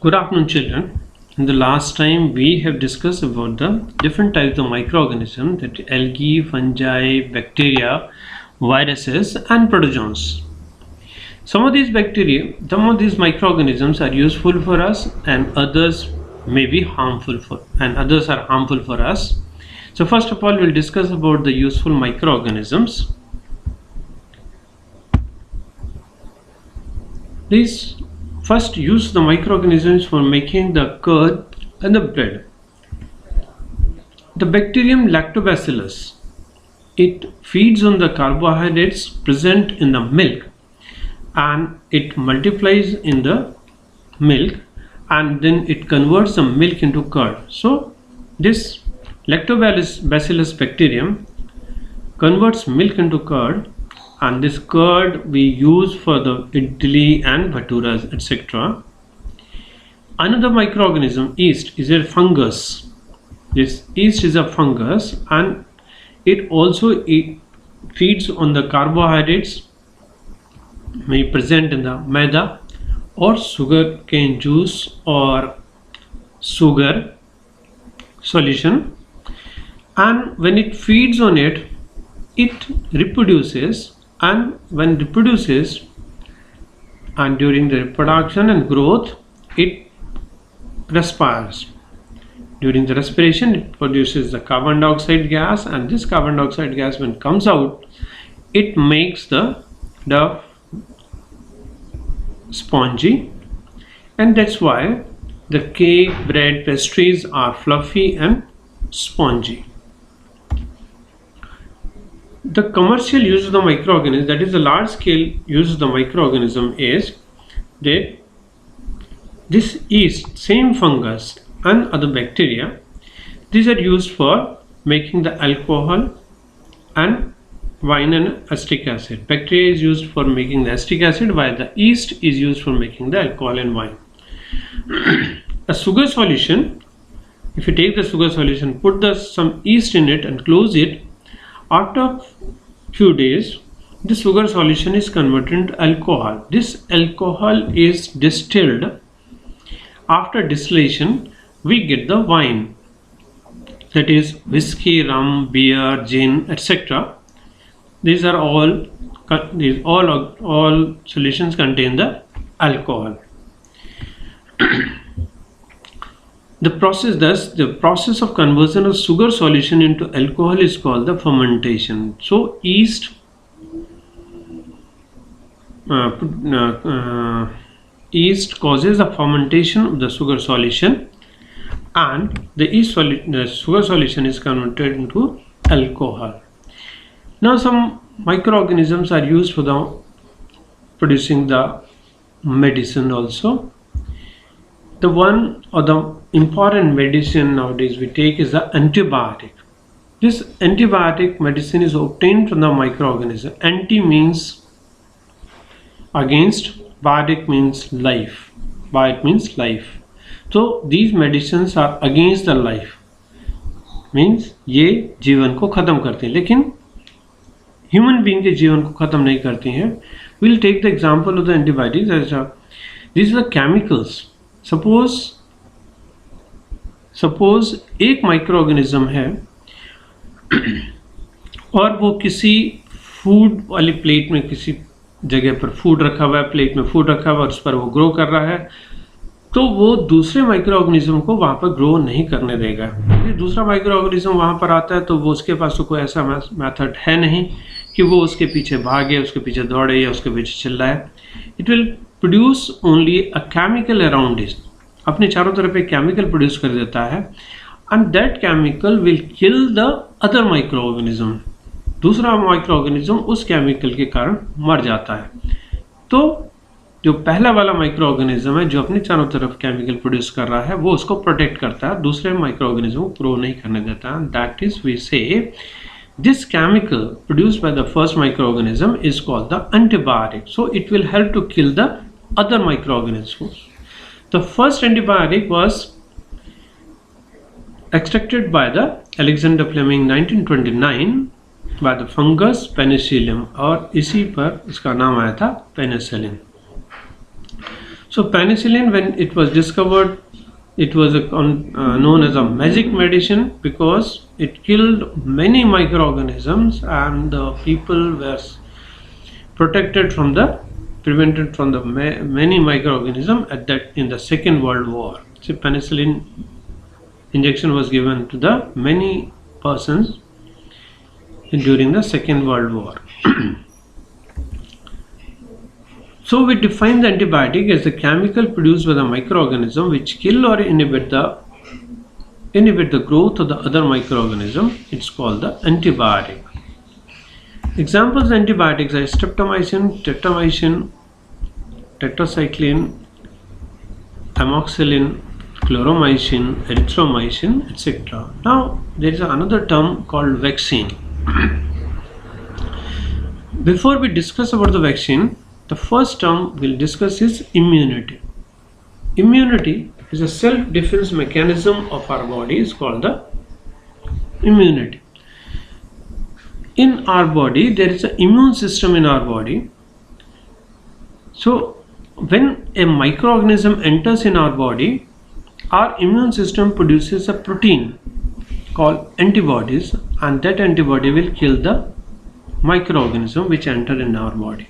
Good afternoon, children. In the last time, we have discussed about the different types of microorganisms, that algae, fungi, bacteria, viruses, and protozoans. Some of these microorganisms are useful for us, and others may be harmful others are harmful for us. So first of all, we'll discuss about the useful microorganisms. Please first use the microorganisms for making the curd and the bread. The bacterium Lactobacillus, it feeds on the carbohydrates present in the milk, and it multiplies in the milk, and then it converts the milk into curd. So this Lactobacillus bacterium converts milk into curd, and this curd we use for the idli and bhaturas, etc. Another microorganism, yeast, is a fungus. This yeast is a fungus, and it also feeds on the carbohydrates may present in the maida or sugar cane juice or sugar solution, and when it feeds on it, it reproduces, and when it reproduces, and during the reproduction and growth, it respires. During the respiration, it produces the carbon dioxide gas, and this carbon dioxide gas, when it comes out, it makes the dough spongy, and that's why the cake, bread, pastries are fluffy and spongy. The commercial use of the microorganism, that is the large scale use of the microorganism, is that this yeast, same fungus and other bacteria, these are used for making the alcohol and wine and acetic acid. Bacteria is used for making the acetic acid, while the yeast is used for making the alcohol and wine. A sugar solution, if you take the sugar solution, put some yeast in it and close it, after few days the sugar solution is converted into alcohol. This alcohol is distilled. After distillation, we get the wine, that is whiskey, rum, beer, gin, etc. These are all solutions contain the alcohol. The process of conversion of sugar solution into alcohol is called the fermentation. So yeast causes the fermentation of the sugar solution, and the sugar solution is converted into alcohol. Now some microorganisms are used for the producing the medicine also. The one or the important medicine nowadays we take is the antibiotic. This antibiotic medicine is obtained from the microorganism. Anti means against, biotic means life. Biotic means life. So these medicines are against the life, means ये जीवन को खत्म करते हैं, लेकिन human being के जीवन को खत्म नहीं करती हैं. We'll take the example of the antibiotics. These are the chemicals. Suppose एक माइक्रोऑर्गेनिज्म है और वो किसी फूड वाली प्लेट में, किसी जगह पर फूड रखा हुआ है, प्लेट में फूड रखा हुआ है और उस पर वो ग्रो कर रहा है, तो वो दूसरे माइक्रोऑर्गेनिज्म को वहाँ पर ग्रो नहीं करने देगा. यदि दूसरा माइक्रोऑर्गेनिज्म वहाँ पर आता है तो वो उसके पास तो कोई ऐसा मेथड है नहीं कि वो उसके पीछे भागे, उसके पीछे दौड़े या उसके पीछे चिल्लाए. It will produce only a chemical around it. अपने चारों तरफ एक केमिकल प्रोड्यूस कर देता है, and that chemical will kill the other microorganism. दूसरा माइक्रोऑर्गेनिज्म उस केमिकल के कारण मर जाता है. तो जो पहला वाला माइक्रोऑर्गेनिज्म है जो अपने चारों तरफ केमिकल प्रोड्यूस कर रहा है, वो उसको प्रोटेक्ट करता है, दूसरे माइक्रोऑर्गेनिज्म को ग्रो नहीं करने देता है. दैट इज वी से this chemical produced by the first microorganism is called the antibiotic. So it will help to kill the other microorganisms. The first antibiotic was extracted by the Alexander Fleming 1929 by the fungus penicillium, और इसी पर इसका नाम आया था penicillin. So penicillin, when it was discovered, it was known as a magic medicine because it killed many microorganisms, and the people were protected from the prevented from the many microorganisms at that in the Second World War. So penicillin injection was given to the many persons during the Second World War. So we define the antibiotic as the chemical produced by the microorganism which kill or inhibit the growth of the other microorganism. It's called the antibiotic. Examples of antibiotics are streptomycin, tetramycin, tetracycline, amoxicillin, chloromycin, erythromycin, etc. Now there is another term called vaccine. Before we discuss about the vaccine, the first term we'll discuss is immunity. Immunity is a self-defense mechanism of our body, is called the immunity. In our body, there is an immune system in our body. So when a microorganism enters in our body, our immune system produces a protein called antibodies, and that antibody will kill the microorganism which enter in our body.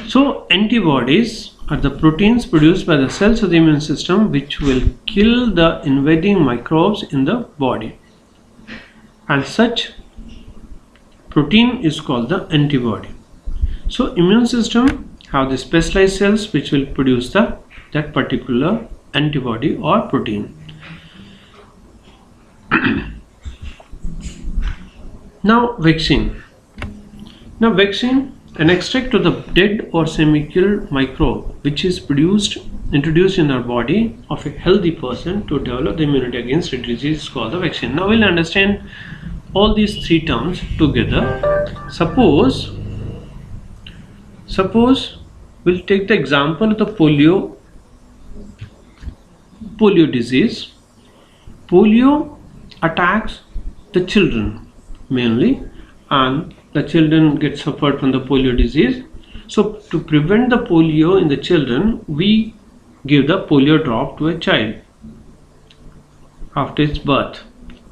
So antibodies are the proteins produced by the cells of the immune system which will kill the invading microbes in the body, and such protein is called the antibody. So immune system have the specialized cells which will produce that particular antibody or protein. Now vaccine. Now vaccine, an extract of the dead or semi-killed microbe which is introduced in our body of a healthy person to develop the immunity against a disease, is called the vaccine. Now we'll understand all these three terms together. Suppose we'll take the example of the polio disease. Polio attacks the children mainly, and the children get suffered from the polio disease. So to prevent the polio in the children, we give the polio drop to a child after its birth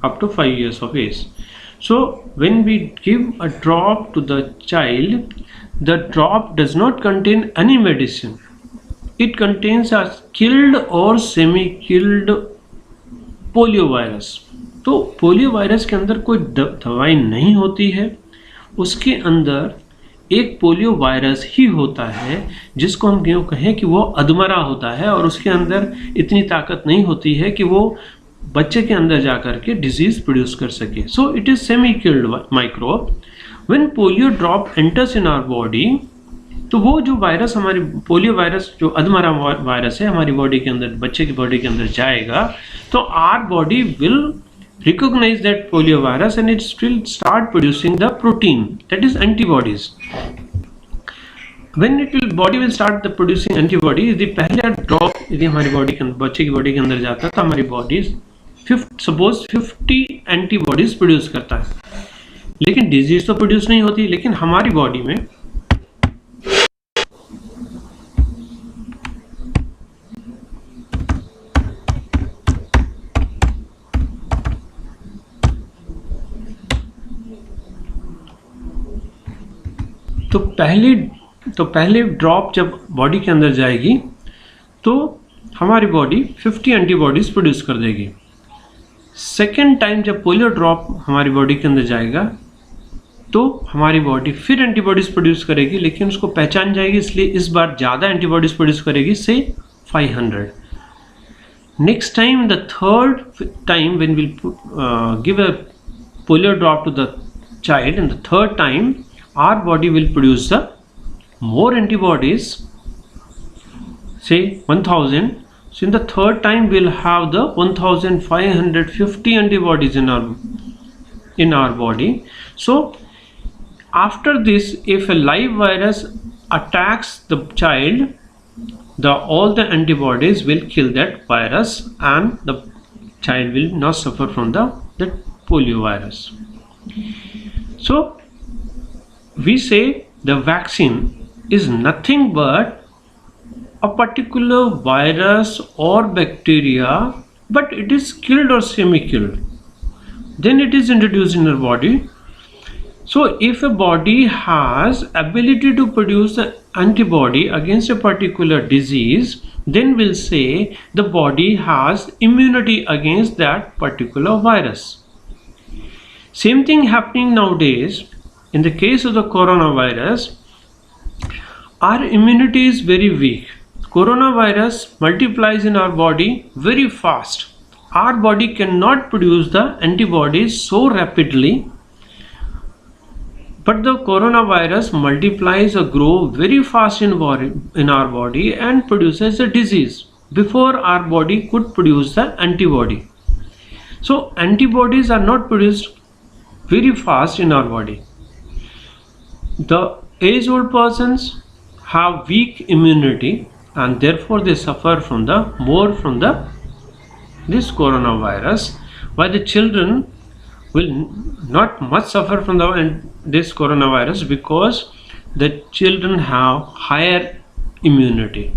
up to 5 years of age. So when we give a drop to the child, the drop does not contain any medicine. It contains a killed or semi-killed polio virus. तो polio virus के अंदर कोई दवाई नहीं होती है, उसके अंदर एक पोलियो वायरस ही होता है जिसको हम क्यों कहें कि वो अधमरा होता है, और उसके अंदर इतनी ताकत नहीं होती है कि वो बच्चे के अंदर जाकर के डिजीज प्रोड्यूस कर सके. So it is semi killed microbe. When polio drop enters in our body, तो वो जो वायरस हमारी पोलियो वायरस जो अधमरा वायरस है हमारी बॉडी के अंदर, बच्चे की बॉडी के अंदर जाएगा, तो our body will recognize that polio virus and it will start producing the protein, that is antibodies. When body will start the producing antibody, यदि पहला ड्रॉप यदि हमारी बॉडी के अंदर, बच्चे की बॉडी के अंदर जाता है, तो हमारी बॉडी सपोज 50 एंटीबॉडीज प्रोड्यूस करता है, लेकिन डिजीज तो प्रोड्यूस नहीं होती. लेकिन हमारी बॉडी में तो पहले ड्रॉप जब बॉडी के अंदर जाएगी तो हमारी बॉडी 50 एंटीबॉडीज प्रोड्यूस कर देगी. सेकेंड टाइम जब पोलियो ड्रॉप हमारी बॉडी के अंदर जाएगा तो हमारी बॉडी फिर एंटीबॉडीज प्रोड्यूस करेगी, लेकिन उसको पहचान जाएगी, इसलिए इस बार ज़्यादा एंटीबॉडीज प्रोड्यूस करेगी, say 500. Next time, the third time when will give a polio drop to the child, and the third time our body will produce the more antibodies, say 1000. So in the third time we'll have the 1550 antibodies in our body. So after this, if a live virus attacks the child, all the antibodies will kill that virus and the child will not suffer from that polio virus. So we say the vaccine is nothing but a particular virus or bacteria, but it is killed or semi-killed, then it is introduced in our body. So if a body has ability to produce the antibody against a particular disease, then we'll say the body has immunity against that particular virus. Same thing happening nowadays. In the case of the coronavirus, our immunity is very weak. Coronavirus multiplies in our body very fast. Our body cannot produce the antibodies so rapidly, but the coronavirus multiplies or grow very fast in our body and produces a disease before our body could produce the antibody. So antibodies are not produced very fast in our body. The age-old persons have weak immunity and therefore they suffer from this coronavirus, while the children will not much suffer from this coronavirus because the children have higher immunity,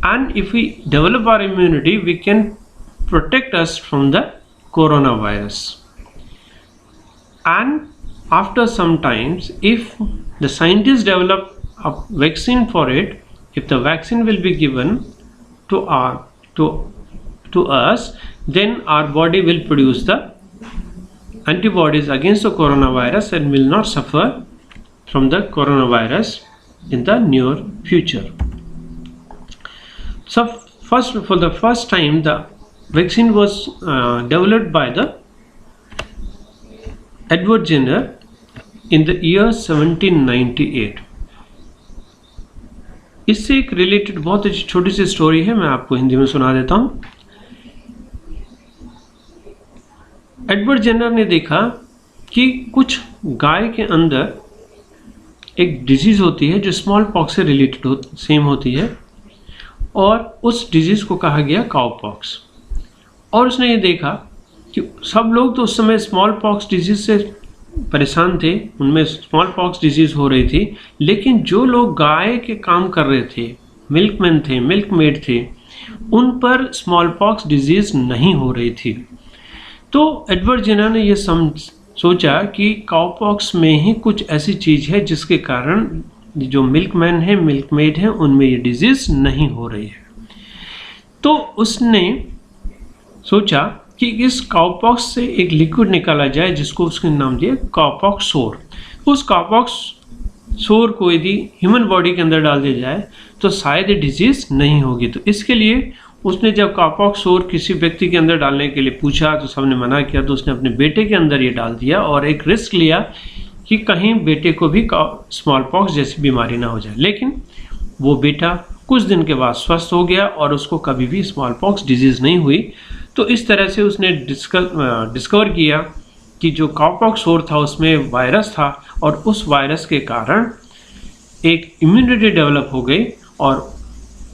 and if we develop our immunity, we can protect us from the coronavirus. And after some times, if the scientists develop a vaccine for it, if the vaccine will be given to us, then our body will produce the antibodies against the coronavirus and will not suffer from the coronavirus in the near future. So for the first time, the vaccine was developed by the Edward Jenner in the year 1798. इससे एक related बहुत अच्छी छोटी सी story है, मैं आपको हिंदी में सुना देता हूँ। एडवर्ड जेनर ने देखा कि कुछ गाय के अंदर एक डिजीज होती है जो स्मॉल पॉक्स से रिलेटेड सेम होती है, और उस डिजीज को कहा गया काउ पॉक्स। और उसने ये देखा कि सब लोग तो उस समय स्मॉल पॉक्स डिजीज से परेशान थे, उनमें स्मॉल पॉक्स डिजीज हो रही थी, लेकिन जो लोग गाय के काम कर रहे थे, मिल्कमैन थे, मिल्क मेड थे, उन पर स्मॉल पॉक्स डिजीज नहीं हो रही थी। तो एडवर्ड जेनर ने ये सोचा कि काउपॉक्स में ही कुछ ऐसी चीज़ है जिसके कारण जो मिल्कमैन है, मिल्क मेड है, उनमें ये डिजीज नहीं हो रही है। तो उसने सोचा कि इस काउपॉक्स से एक लिक्विड निकाला जाए जिसको उसके नाम दिया काउपॉक्स सोर। उस काउपॉक्स सोर को यदि ह्यूमन बॉडी के अंदर डाल दिया जाए तो शायद ये डिजीज नहीं होगी। तो इसके लिए उसने जब काउपॉक्स सोर किसी व्यक्ति के अंदर डालने के लिए पूछा तो सबने मना किया, तो उसने अपने बेटे के अंदर ये डाल दिया और एक रिस्क लिया कि कहीं बेटे को भी स्मॉल पॉक्स जैसी बीमारी ना हो जाए। लेकिन वो बेटा कुछ दिन के बाद स्वस्थ हो गया और उसको कभी भी स्मॉल पॉक्स डिजीज़ नहीं हुई। तो इस तरह से उसने डिस्कवर किया कि जो काउपॉक्स सोर था उसमें वायरस था और उस वायरस के कारण एक इम्यूनिटी डेवलप हो गई और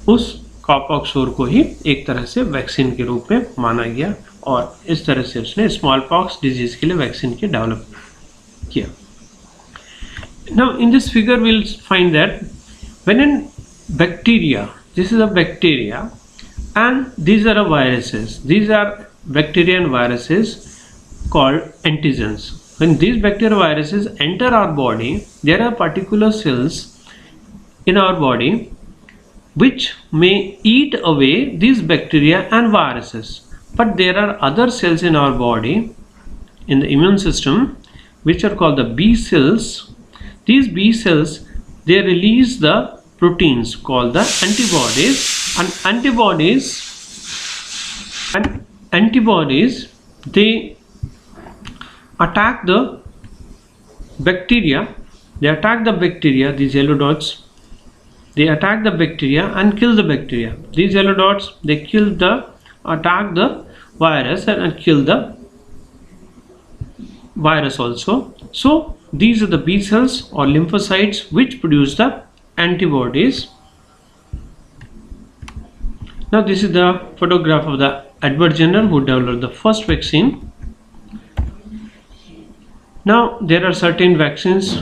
उस काउपॉक्स सोर को ही एक तरह से वैक्सीन के रूप में माना गया और इस तरह से उसने स्मॉल पॉक्स डिजीज के लिए वैक्सीन के डेवलप किया। Now in this figure we'll find that when in bacteria, this is a bacteria and these are viruses, these are bacteria and viruses called antigens. When these bacteria viruses enter our body, there are particular cells in our body which may eat away these bacteria and viruses, but there are other cells in our body in the immune system which are called the B cells. These B cells, they release the proteins called the antibodies, and antibodies they attack the bacteria. They attack the bacteria, these yellow dots. They attack the bacteria and kill the bacteria. These yellow dots, they attack the virus and kill the virus also. So these are the B cells or lymphocytes which produce the antibodies. Now this is the photograph of the Edward Jenner who developed the first vaccine. Now there are certain vaccines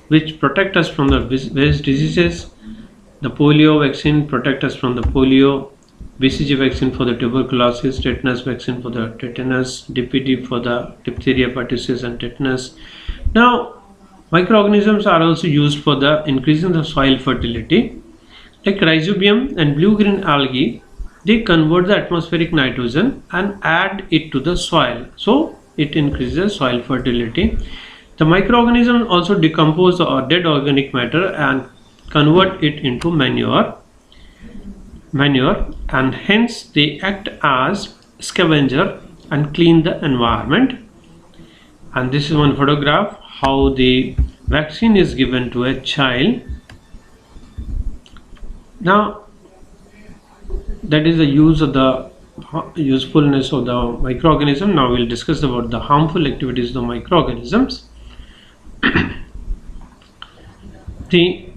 which protect us from the various diseases. The polio vaccine protects us from the polio, BCG vaccine for the tuberculosis, tetanus vaccine for the tetanus, DPT for the diphtheria, pertussis and tetanus. Now, microorganisms are also used for the increasing the soil fertility. Like rhizobium and blue-green algae, they convert the atmospheric nitrogen and add it to the soil. So, it increases soil fertility. The microorganisms also decompose the dead organic matter and convert it into manure, and hence they act as scavenger and clean the environment. And this is one photograph how the vaccine is given to a child. Now that is the use of the usefulness of the microorganism. Now we'll discuss about the harmful activities of the microorganisms. The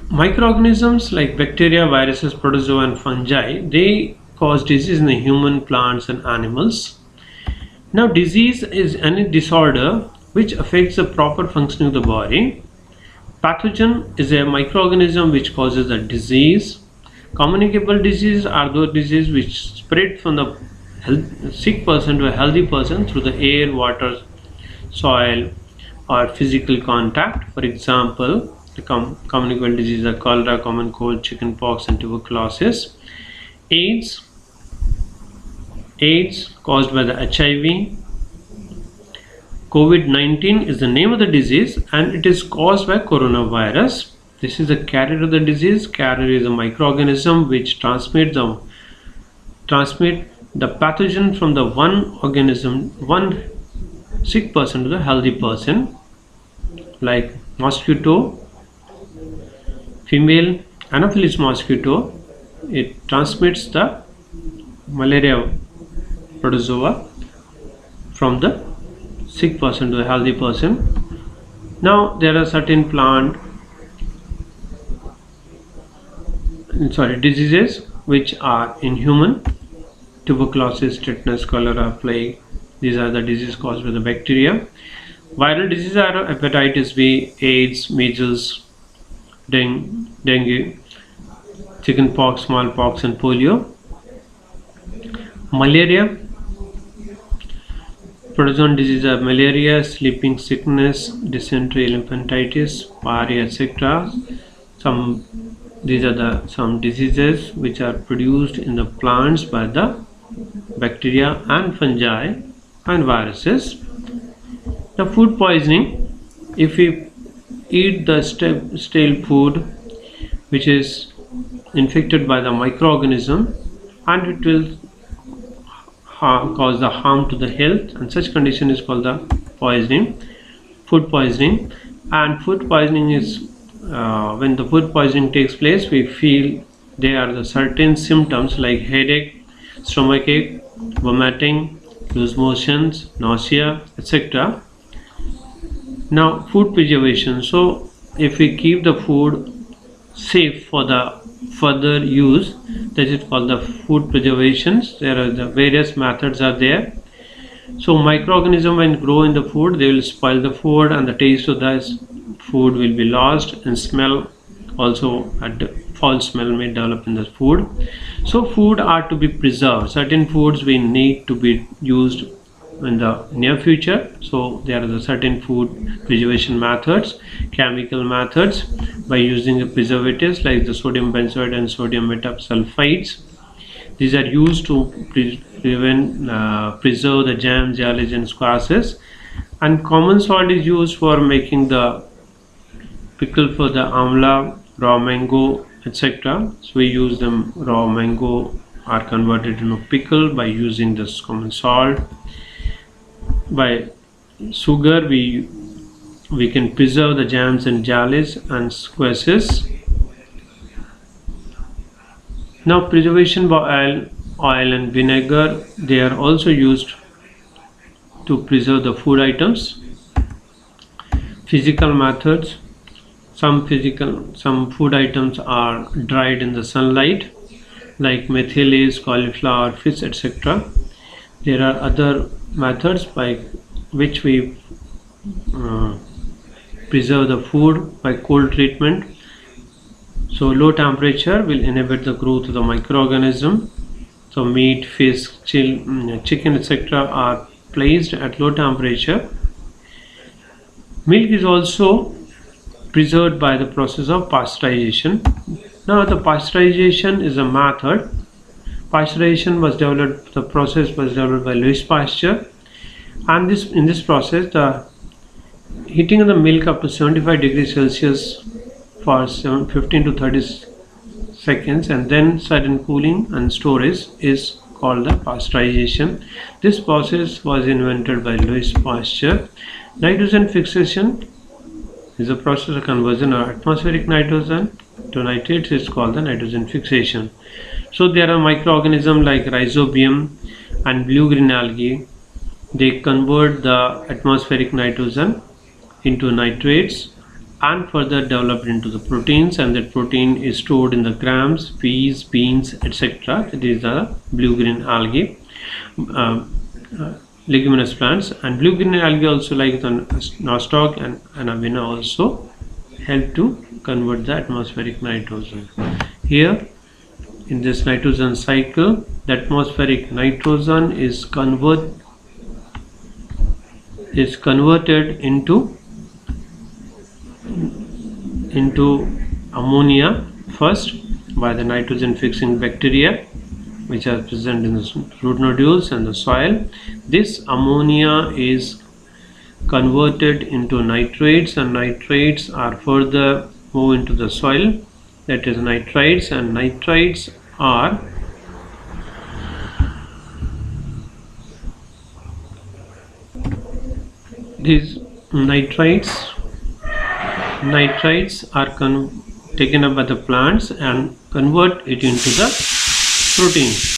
microorganisms like bacteria, viruses, protozoa and fungi, they cause disease in the human, plants and animals. Now disease is any disorder which affects the proper functioning of the body. Pathogen is a microorganism which causes the disease. Communicable diseases are those diseases which spread from the sick person to a healthy person through the air, water, soil or physical contact. For example, the communicable diseases are cholera, common cold, chickenpox and tuberculosis. AIDS caused by the HIV. COVID-19 is the name of the disease and it is caused by coronavirus. This is the carrier of the disease. Carrier is a microorganism which transmit the pathogen from the one sick person to the healthy person. Like mosquito, female Anopheles mosquito, it transmits the malaria protozoa from the sick person to the healthy person. Now there are certain diseases which are inhuman: tuberculosis, tetanus, cholera, plague. These are the diseases caused by the bacteria. Viral diseases are hepatitis B, AIDS, measles, dengue, chickenpox, smallpox and polio. Malaria, protozoan diseases are malaria, sleeping sickness, dysentery, elephantitis, diarrhea, etc. These are some diseases which are produced in the plants by the bacteria and fungi and viruses. The food poisoning, if we eat the stale food which is infected by the microorganism, and it will cause the harm to the health, and such condition is called the food poisoning. And food poisoning is when the food poisoning takes place, we feel there are the certain symptoms like headache, stomachache, vomiting, loose motions, nausea, etc. Now food preservation. So if we keep the food safe for the further use, that is called the food preservations. There are the various methods are there. So microorganisms when grow in the food, they will spoil the food and the taste of the food will be lost, and smell also, a foul smell may develop in the food. So food are to be preserved. Certain foods we need to be used in the near future. So there are the certain food preservation methods, chemical methods by using the preservatives like the sodium benzoate and sodium metasulfides. These are used to preserve the jams, jellies and squashes. And common salt is used for making the pickle for the amla, raw mango, etc. So we use them, raw mango are converted into pickle by using this common salt. By sugar we can preserve the jams and jellies and squashes. Now preservation by oil and vinegar, they are also used to preserve the food items. Physical methods, some food items are dried in the sunlight like methylis, cauliflower, fish, etc. There are other methods by which we preserve the food by cold treatment. So low temperature will inhibit the growth of the microorganism. So meat, fish, chicken, etc. are placed at low temperature. Milk is also preserved by the process of pasteurization. Now the pasteurization is a method. Pasteurization was developed, the process was developed by Louis Pasteur, and in this process the heating of the milk up to 75 degrees Celsius for 15 to 30 seconds and then sudden cooling and storage is called the pasteurization. This process was invented by Louis Pasteur. Nitrogen fixation is a process of conversion of atmospheric nitrogen to nitrates is called the nitrogen fixation. So there are microorganisms like rhizobium and blue-green algae. They convert the atmospheric nitrogen into nitrates and further developed into the proteins, and that protein is stored in the grams, peas, beans, etc. These are blue-green algae, leguminous plants, and blue-green algae also like the nostoc and avena also help to convert the atmospheric nitrogen. Here in this nitrogen cycle, the atmospheric nitrogen is converted into ammonia first by the nitrogen fixing bacteria which are present in the root nodules and the soil. This ammonia is converted into nitrates, and nitrates are further moved into the soil, that is nitrites, and nitrites are these nitrites are taken up by the plants and convert it into the proteins.